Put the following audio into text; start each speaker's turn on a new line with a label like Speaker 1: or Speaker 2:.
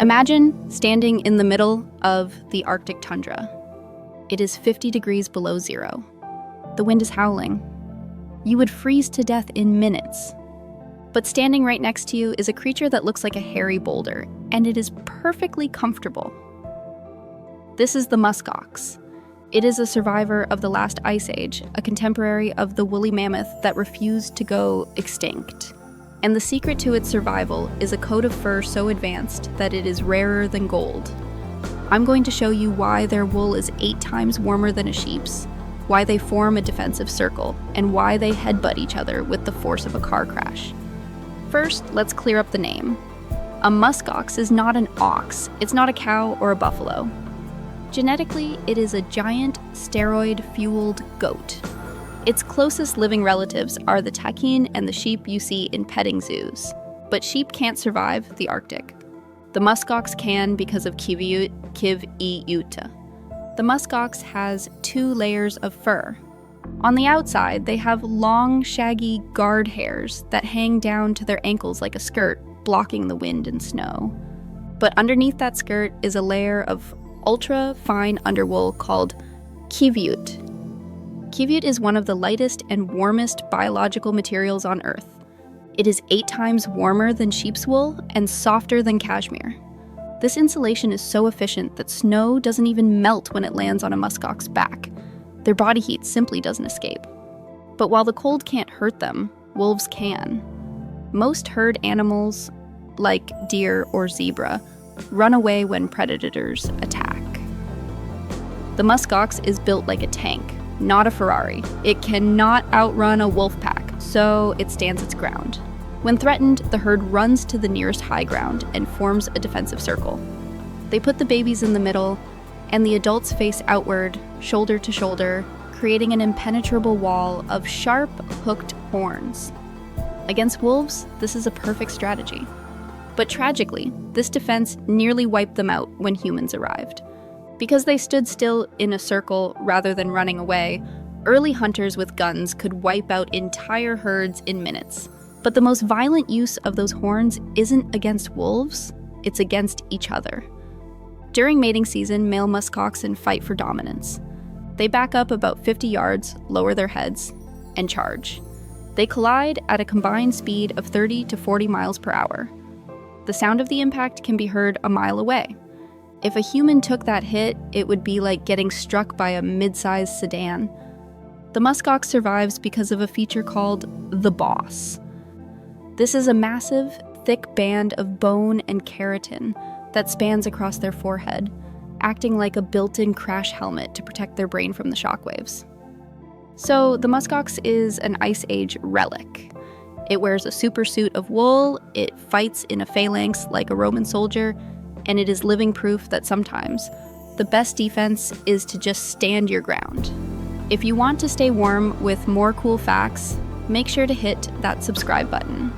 Speaker 1: Imagine standing in the middle of the Arctic tundra. It is 50 degrees below zero. The wind is howling. You would freeze to death in minutes. But standing right next to you is a creature that looks like a hairy boulder, and it is perfectly comfortable. This is the muskox. It is a survivor of the last ice age, a contemporary of the woolly mammoth that refused to go extinct. And the secret to its survival is a coat of fur so advanced that it is rarer than gold. I'm going to show you why their wool is 8 times warmer than a sheep's, why they form a defensive circle, and why they headbutt each other with the force of a car crash. First, let's clear up the name. A muskox is not an ox, it's not a cow or a buffalo. Genetically, it is a giant, steroid-fueled goat. Its closest living relatives are the takin and the sheep you see in petting zoos. But sheep can't survive the Arctic. The muskox can because of Qiviut. The muskox has 2 layers of fur. On the outside, they have long, shaggy guard hairs that hang down to their ankles like a skirt, blocking the wind and snow. But underneath that skirt is a layer of ultra-fine underwool called Qiviut. Qiviut is one of the lightest and warmest biological materials on Earth. It is 8 times warmer than sheep's wool and softer than cashmere. This insulation is so efficient that snow doesn't even melt when it lands on a muskox's back. Their body heat simply doesn't escape. But while the cold can't hurt them, wolves can. Most herd animals, like deer or zebra, run away when predators attack. The muskox is built like a tank, not a Ferrari. It cannot outrun a wolf pack, so it stands its ground. When threatened, the herd runs to the nearest high ground and forms a defensive circle. They put the babies in the middle, and the adults face outward, shoulder to shoulder, creating an impenetrable wall of sharp, hooked horns. Against wolves, this is a perfect strategy. But tragically, this defense nearly wiped them out when humans arrived. Because they stood still in a circle rather than running away, early hunters with guns could wipe out entire herds in minutes. But the most violent use of those horns isn't against wolves, it's against each other. During mating season, male muskoxen fight for dominance. They back up about 50 yards, lower their heads, and charge. They collide at a combined speed of 30 to 40 miles per hour. The sound of the impact can be heard a mile away. If a human took that hit, it would be like getting struck by a mid-sized sedan. The muskox survives because of a feature called the boss. This is a massive, thick band of bone and keratin that spans across their forehead, acting like a built-in crash helmet to protect their brain from the shockwaves. So the muskox is an Ice Age relic. It wears a supersuit of wool, it fights in a phalanx like a Roman soldier, and it is living proof that sometimes the best defense is to just stand your ground. If you want to stay warm with more cool facts, make sure to hit that subscribe button.